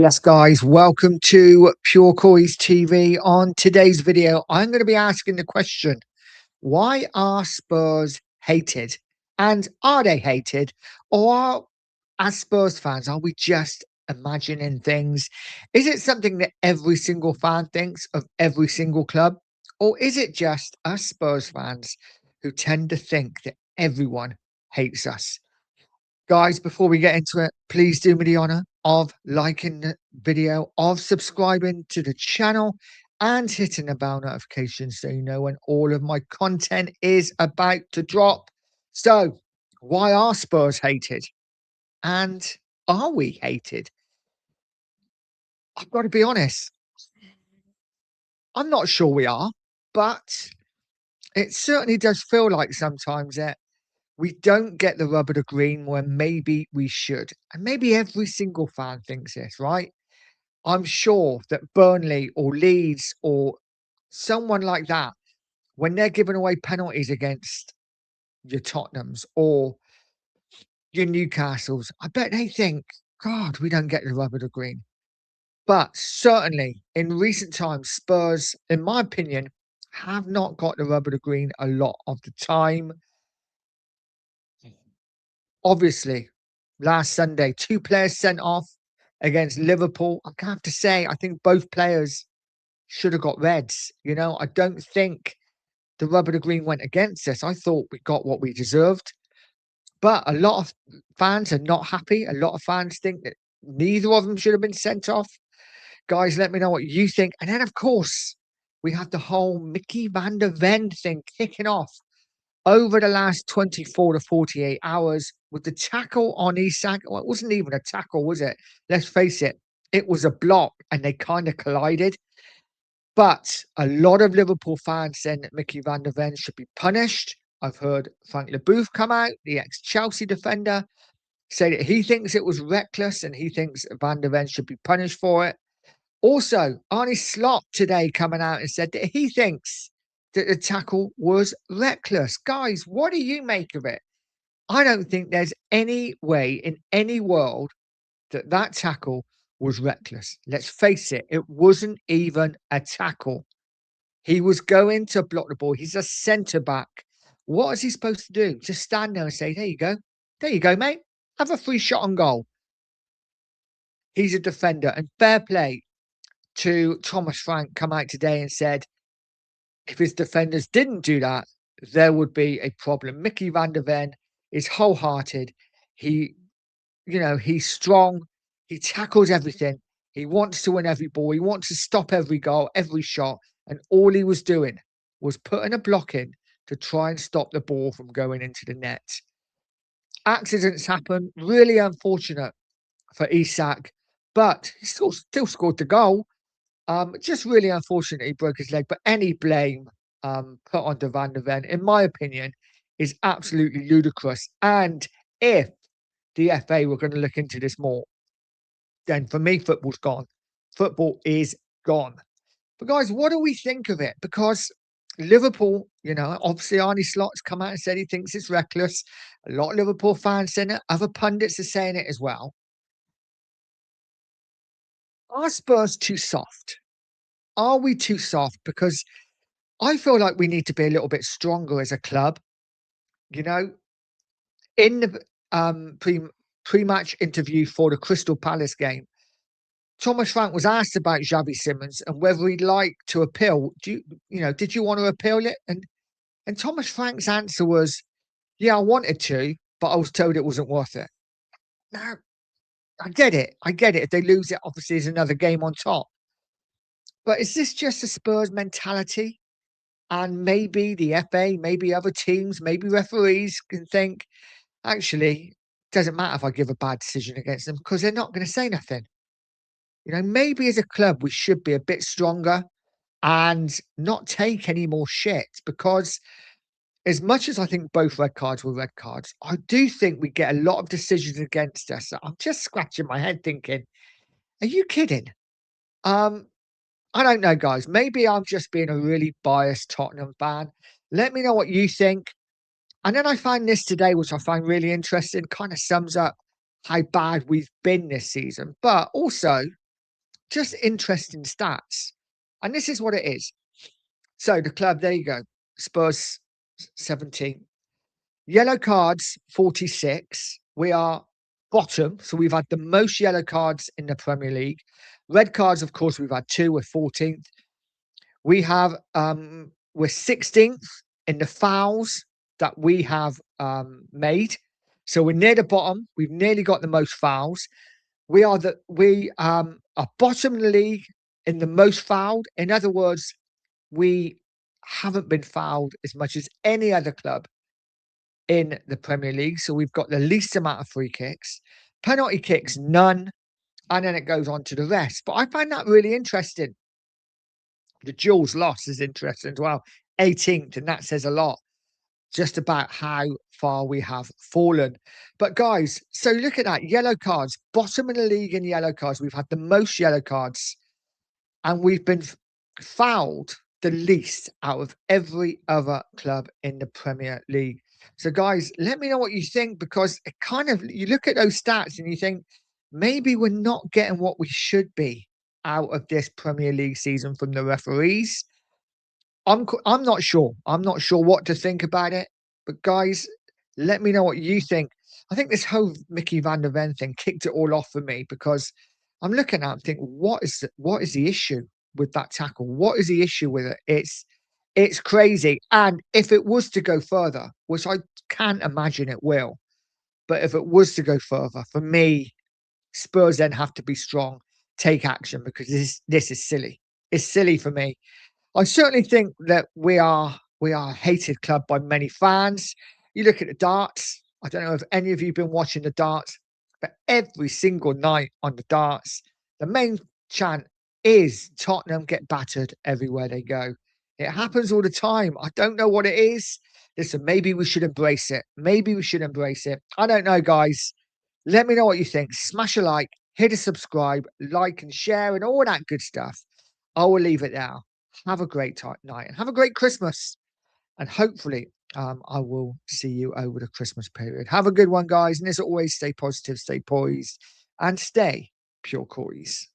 Yes, guys, welcome to Pure Coys TV. On today's video, I'm going to be asking the question, why are Spurs hated? And are they hated? Or as Spurs fans, are we just imagining things? Is it something that every single fan thinks of every single club? Or is it just us Spurs fans who tend to think that everyone hates us? Guys, before we get into it, please do me the honor of liking the video, of subscribing to the channel, and hitting the bell notification so you know when all of my content is about to drop. So, why are Spurs hated? And are we hated? I've got to be honest, I'm not sure we are, but it certainly does feel like sometimes that we don't get the rub of the green when maybe we should. And maybe every single fan thinks this, right? I'm sure that Burnley or Leeds or someone like that, when they're giving away penalties against your Tottenhams or your Newcastles, I bet they think, God, we don't get the rub of the green. But certainly in recent times, Spurs, in my opinion, have not got the rub of the green a lot of the time. Obviously, last Sunday, 2 players sent off against Liverpool. I have to say, I think both players should have got reds. I don't think the rub of the green went against us. I thought we got what we deserved. But a lot of fans are not happy. A lot of fans think that neither of them should have been sent off. Guys, let me know what you think. And then, of course, we have the whole Mickey van der Ven thing kicking off over the last 24 to 48 hours with the tackle on Isak. Well, it wasn't even a tackle, was it? Let's face it, it was a block and they kind of collided. But a lot of Liverpool fans saying that Mickey van der Ven should be punished. I've heard Frank Leboeuf come out, the ex-Chelsea defender, say that he thinks it was reckless and he thinks van der Ven should be punished for it. Also, Arnie Slot today coming out and said that he thinks that the tackle was reckless. Guys, what do you make of it? I don't think there's any way in any world that that tackle was reckless. Let's face it, it wasn't even a tackle. He was going to block the ball. He's a centre back. What is he supposed to do? Just stand there and say, there you go. There you go, mate. Have a free shot on goal. He's a defender. And fair play to Thomas Frank come out today and said, if his defenders didn't do that, there would be a problem. Mickey van der Ven is wholehearted. He's strong. He tackles everything. He wants to win every ball. He wants to stop every goal, every shot. And all he was doing was putting a block in to try and stop the ball from going into the net. Accidents happen. Really unfortunate for Isak, but he still scored the goal. Just really unfortunate he broke his leg. But any blame put onto Van der Ven, in my opinion, is absolutely ludicrous. And if the FA were going to look into this more, then for me, football's gone. Football is gone. But guys, what do we think of it? Because Liverpool, obviously Arnie Slot's come out and said he thinks it's reckless. A lot of Liverpool fans saying it. Other pundits are saying it as well. Are Spurs too soft? Are we too soft? Because I feel like we need to be a little bit stronger as a club. In the pre-match interview for the Crystal Palace game, Thomas Frank was asked about Xavi Simons and whether he'd like to appeal. Did you want to appeal it? And Thomas Frank's answer was, yeah, I wanted to, but I was told it wasn't worth it. Now, I get it. If they lose it, obviously, there's another game on top. But is this just a Spurs mentality? And maybe the FA, maybe other teams, maybe referees can think, actually, it doesn't matter if I give a bad decision against them because they're not going to say nothing. Maybe as a club, we should be a bit stronger and not take any more shit, because as much as I think both red cards were red cards, I do think we get a lot of decisions against us. I'm just scratching my head thinking, are you kidding? I don't know, guys. Maybe I'm just being a really biased Tottenham fan. Let me know what you think. And then I find this today, which I find really interesting, kind of sums up how bad we've been this season. But also, just interesting stats. And this is what it is. So the club, there you go. Spurs 17. Yellow cards 46. We are bottom. So we've had the most yellow cards in the Premier League. Red cards, of course, we've had 2. We're 14th. We have we're 16th in the fouls that we have made. So we're near the bottom. We've nearly got the most fouls. We are bottom of the league in the most fouled. In other words, we haven't been fouled as much as any other club in the Premier League. So we've got the least amount of free kicks, penalty kicks, none, and then it goes on to the rest. But I find that really interesting. The Jules loss is interesting as well. 18th, and that says a lot just about how far we have fallen. But guys, so look at that. Yellow cards, bottom of the league in yellow cards. We've had the most yellow cards, and we've been fouled the least out of every other club in the Premier League. So guys, let me know what you think, because it kind of, you look at those stats and you think maybe we're not getting what we should be out of this Premier League season from the referees. I'm not sure. I'm not sure what to think about it. But guys, let me know what you think. I think this whole Mickey van der Ven thing kicked it all off for me, because I'm looking at it and thinking, what is the issue with that tackle? What is the issue with it? It's crazy. And if it was to go further, which I can't imagine it will, but if it was to go further, for me, Spurs then have to be strong, take action, because this is silly. It's silly for me. I certainly think that we are a hated club by many fans. You look at the darts. I don't know if any of you have been watching the darts, but every single night on the darts, the main chant is Tottenham get battered everywhere they go. It happens all the time. I don't know what it is. Listen, maybe we should embrace it. Maybe we should embrace it. I don't know, guys. Let me know what you think. Smash a like, hit a subscribe, like and share, and all that good stuff. I will leave it there. Have a great night and have a great Christmas. And hopefully, I will see you over the Christmas period. Have a good one, guys. And as always, stay positive, stay poised, and stay pure coys.